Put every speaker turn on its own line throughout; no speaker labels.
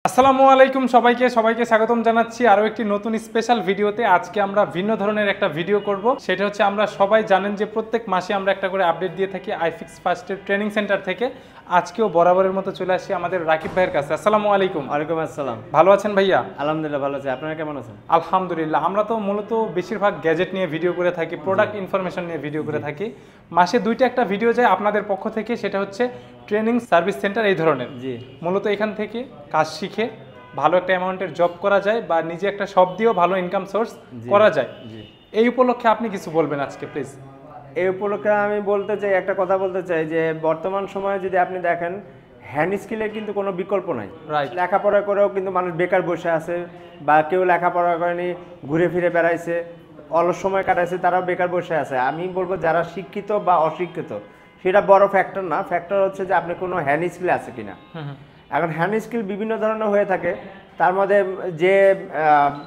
আসসালামু আলাইকুম সবাইকে স্বাগতম জানাচ্ছি আরও একটি নতুন স্পেশাল ভিডিওতে। আজকে আমরা ভিন্ন ধরনের একটা ভিডিও করব। সেটা হচ্ছে, আমরা সবাই জানেন যে প্রত্যেক মাসে আমরা একটা করে আপডেট দিয়ে থাকি আইফিক্স ফার্স্টের ট্রেনিং সেন্টার থেকে। আজকেও বরাবরের মতো চলে আসি আমাদের রাকিব ভাইয়ের কাছে। আসসালামু আলাইকুম।
ওয়ালাইকুম আসসালাম।
ভালো আছেন ভাইয়া?
আলহামদুলিল্লাহ ভালো আছি, আপনারা কেমন আছেন?
আলহামদুলিল্লাহ। আমরা তো মূলত বেশিরভাগ গ্যাজেট নিয়ে ভিডিও করে থাকি, প্রোডাক্ট ইনফরমেশন নিয়ে ভিডিও করে থাকি। মাসে দুইটা একটা ভিডিও যায় আপনাদের পক্ষ থেকে, সেটা হচ্ছে ট্রেনিং সার্ভিস সেন্টার এই ধরনের।
জি,
মূলত এখান থেকে কাজ শিখে ভালো একটা অ্যামাউন্টের জব করা যায় বা নিজে একটা শপ দিয়েও ভালো ইনকাম সোর্স করা যায়। এই উপলক্ষে আপনি কিছু বলবেন আজকে প্লিজ।
এই উপলক্ষে আমি বলতে চাই, একটা কথা বলতে চাই যে বর্তমান সময়ে যদি আপনি দেখেন, হ্যান্ড স্কিলের কিন্তু কোনো বিকল্প নাই।
রাইট।
লেখাপড়া করেও কিন্তু মানুষ বেকার বসে আছে, বা কেউ লেখাপড়া করেনি ঘুরে ফিরে বেড়াইছে, অলস সময় কাটাইছে, তারাও বেকার বসে আছে। আমি বলবো যারা শিক্ষিত বা অশিক্ষিত সেটা বড় ফ্যাক্টর না, ফ্যাক্টর হচ্ছে যে আপনি কোনো হ্যান্ড স্কিল আছে কিনা। এখন হ্যান্ড স্কিল বিভিন্ন ধরনের হয়ে থাকে, তার মধ্যে যে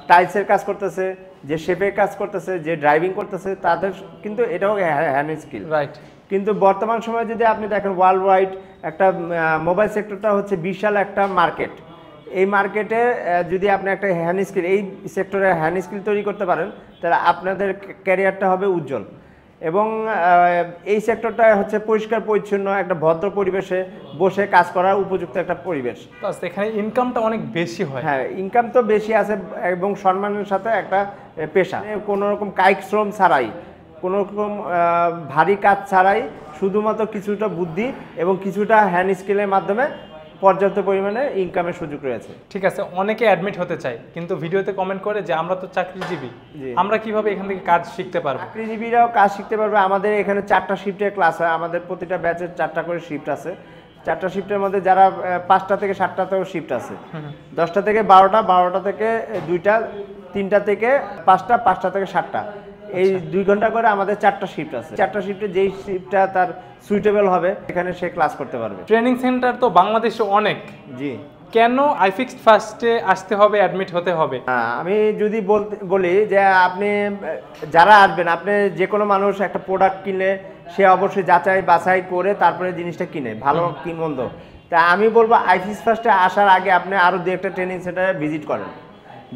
টাইলসের কাজ করতেছে, যে শেপের কাজ করতেছে, যে ড্রাইভিং করতেছে, তাদের কিন্তু এটাও হ্যান্ড স্কিল।
রাইট।
কিন্তু বর্তমান সময়ে যদি আপনি দেখেন, ওয়ার্ল্ড ওয়াইড একটা মোবাইল সেক্টরটা হচ্ছে বিশাল একটা মার্কেট। এই মার্কেটে যদি আপনি একটা হ্যান্ড স্কিল, এই সেক্টরে হ্যান্ড স্কিল তৈরি করতে পারেন, তাহলে আপনাদের ক্যারিয়ারটা হবে উজ্জ্বল। এবং এই সেক্টরটা হচ্ছে পরিষ্কার পরিচ্ছন্ন একটা ভদ্র পরিবেশে বসে কাজ করার উপযুক্ত একটা পরিবেশ।
এখানে ইনকামটা অনেক বেশি হয়।
হ্যাঁ, ইনকাম তো বেশি আছে এবং সম্মানের সাথে একটা পেশা। কোনো রকম কায়িক শ্রম ছাড়াই, কোনো রকম ভারী কাজ ছাড়াই, শুধুমাত্র কিছুটা বুদ্ধি এবং কিছুটা হ্যান্ড স্কিলের মাধ্যমে পর্যাপ্ত পরিমাণে ইনকামের সুযোগ রয়েছে।
ঠিক আছে, অনেকে অ্যাডমিট হতে চায় কিন্তু ভিডিওতে কমেন্ট করে যে আমরা তো চাকরিজীবী, আমরা কিভাবে এখান থেকে কাজ শিখতে পারবো?
চাকরিজীবীরাও কাজ শিখতে পারবে। আমাদের এখানে 4টা শিফটের ক্লাস হয়, আমাদের প্রতিটা ব্যাচের 4টা করে শিফট আছে। 4টা শিফটের মধ্যে যারা 5টা থেকে 7টাতেও শিফট আছে, 10টা থেকে 12টা, 12টা থেকে 2টা, 3টা থেকে 5টা, 5টা থেকে 7টা, এই 2 ঘন্টা করে আমাদের 4টা শিফট আছে। 4টা শিফটে যেই শিফটটা তার সুইটেবল হবে এখানে সে ক্লাস করতে পারবে।
ট্রেনিং সেন্টার তো বাংলাদেশে অনেক,
জি।
কেন আইফিক্স ফার্স্টে আসতে হবে, অ্যাডমিট হতে হবে?
আমি যদি বলি যে আপনি যারা আসবেন, আপনি যে কোনো মানুষ একটা প্রোডাক্ট কিনে সে অবশ্যই যাচাই বাছাই করে তারপরে জিনিসটা কিনে, ভালো কি মন্দ। তা আমি বলবো আইফিক্স ফার্স্টে আসার আগে আপনি আরও 2-একটা ট্রেনিং সেন্টারে ভিজিট করেন।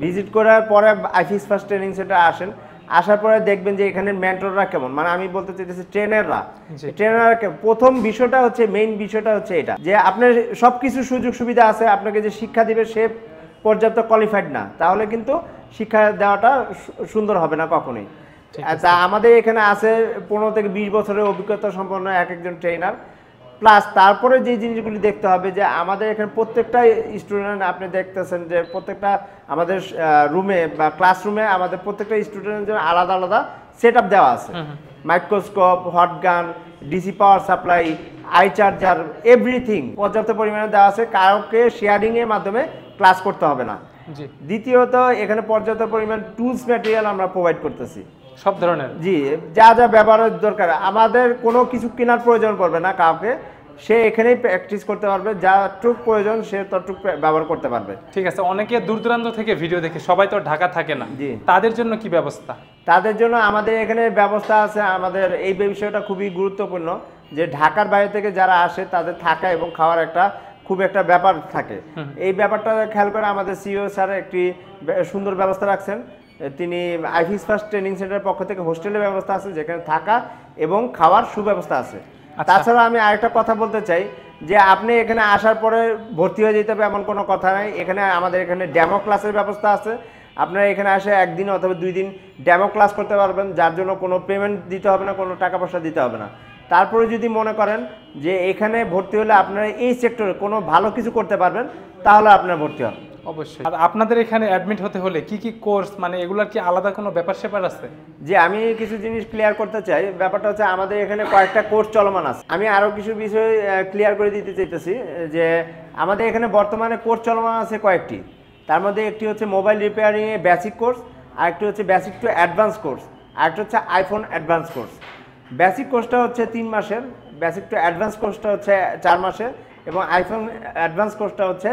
ভিজিট করার পরে আইফিক্স ফার্স্ট ট্রেনিং সেন্টারে আসেন, আসার পরে দেখবেন যে এখানে মেন্টররা কেমন, মানে আমি বলতে চাইতেছি ট্রেনাররা প্রথম বিষয়টা হচ্ছে, মেইন বিষয়টা হচ্ছে এটা যে আপনার সব কিছু সুযোগ সুবিধা আছে, আপনাকে যে শিক্ষা দিবে সে পর্যাপ্ত কোয়ালিফাইড না, তাহলে কিন্তু শিক্ষা দেওয়াটা সুন্দর হবে না কখনোই। তা আমাদের এখানে আছে 15 থেকে 20 বছরের অভিজ্ঞতা সম্পন্ন একজন ট্রেনার। প্লাস তারপরে যে জিনিসগুলি দেখতে হবে যে আমাদের এখানে প্রত্যেকটা স্টুডেন্ট, আপনি দেখতেছেন যে প্রত্যেকটা আমাদের রুমে বা ক্লাসরুমে আমাদের প্রত্যেকটা স্টুডেন্টের জন্য আলাদা আলাদা সেট আপ দেওয়া আছে। Microscope, hot gun, DC power supply, I charger, everything পর্যাপ্ত পরিমাণে দেওয়া আছে। কাউকে শেয়ারিংয়ের মাধ্যমে ক্লাস করতে হবে না। দ্বিতীয়ত, এখানে পর্যাপ্ত পরিমাণ টুলস ম্যাটেরিয়াল আমরা প্রোভাইড করতেছি
সব ধরনের।
জি, যা যা ব্যবহারের দরকার, আমাদের কোনো কিছু কেনার প্রয়োজন পড়বে না কাউকে, সে এখানেই প্র্যাকটিস করতে পারবে, যতটুক প্রয়োজন সে ততটুক ব্যবহার করতে পারবে।
ঠিক আছে, অনেকে দূর দূরান্ত থেকে ভিডিও দেখে, সবাই তো ঢাকা থাকে না,
জি,
তাদের জন্য কি ব্যবস্থা?
তাদের জন্য আমাদের এখানে ব্যবস্থা আছে। আমাদের এই বিষয়টা খুবই গুরুত্বপূর্ণ যে ঢাকার বাইরে থেকে যারা আসে তাদের থাকা এবং খাওয়ার খুব একটা ব্যাপার থাকে। এই ব্যাপারটা খেয়াল করে আমাদের সিইও স্যার একটি সুন্দর ব্যবস্থা রাখছেন। তিনি আইফিক্স ফার্স্ট ট্রেনিং সেন্টারের পক্ষ থেকে হোস্টেলের ব্যবস্থা আছে, যেখানে থাকা এবং খাওয়ার সুব্যবস্থা আছে। তাছাড়া আমি আরেকটা কথা বলতে চাই যে আপনি এখানে আসার পরে ভর্তি হয়ে যেতে হবে এমন কোনো কথা নাই। আমাদের এখানে ডেমো ক্লাসের ব্যবস্থা আছে। আপনারা এখানে আসে 1 দিন অথবা 2 দিন ডেমো ক্লাস করতে পারবেন, যার জন্য কোনো পেমেন্ট দিতে হবে না, কোনো টাকা পয়সা দিতে হবে না। তারপরে যদি মনে করেন যে এখানে ভর্তি হলে আপনারা এই সেক্টরে কোনো ভালো কিছু করতে পারবেন, তাহলে আপনারা ভর্তি হন
অবশ্যই। আর আপনাদের এখানে অ্যাডমিট হতে হলে কি কি কোর্স, মানে এগুলার কি আলাদা কোনো ব্যাপার স্যাপার আছে?
যে আমি কিছু জিনিস ক্লিয়ার করতে চাই। ব্যাপারটা হচ্ছে আমাদের এখানে কয়েকটা কোর্স চলমান আছে। আমি আরও কিছু বিষয় ক্লিয়ার করে দিতে চাইতেছি যে আমাদের এখানে বর্তমানে কোর্স চলমান আছে কয়েকটি। তার মধ্যে একটি হচ্ছে মোবাইল রিপেয়ারিংয়ে বেসিক কোর্স, আরেকটি হচ্ছে বেসিক টু অ্যাডভান্স কোর্স, আরেকটা হচ্ছে আইফোন অ্যাডভান্স কোর্স। বেসিক কোর্সটা হচ্ছে 3 মাসের, বেসিক টু অ্যাডভান্স কোর্সটা হচ্ছে 4 মাসের এবং আইফোন অ্যাডভান্স কোর্সটা হচ্ছে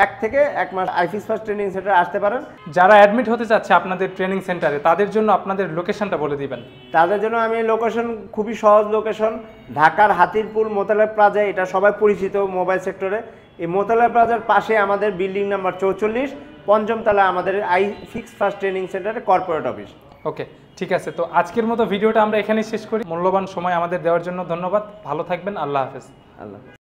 1 থেকে 1 মাস আইফিক্স ফার্স্ট ট্রেনিং সেন্টারে আসতে পারেন।
যারা অ্যাডমিট হতে চাচ্ছে আপনাদের ট্রেনিং সেন্টারে, তাদের জন্য আপনাদের লোকেশনটা বলে দিবেন।
তাদের জন্য আমি লোকেশন খুবই সহজ লোকেশন, ঢাকার হাতিরপুল মোতালেব প্লাজা, এটা সবাই পরিচিত মোবাইল সেক্টরে। এই মোতালেব প্লাজার পাশে আমাদের বিল্ডিং নাম্বার 44, পঞ্চম তলায় আমাদের আইফিক্স ফার্স্ট ট্রেনিং সেন্টারের কর্পোরেট অফিস।
ওকে, ঠিক আছে। তো আজকের মতো ভিডিওটা আমরা এখানেই শেষ করি। মূল্যবান সময় আমাদের দেওয়ার জন্য ধন্যবাদ। ভালো থাকবেন। আল্লাহ হাফেজ।
আল্লাহ।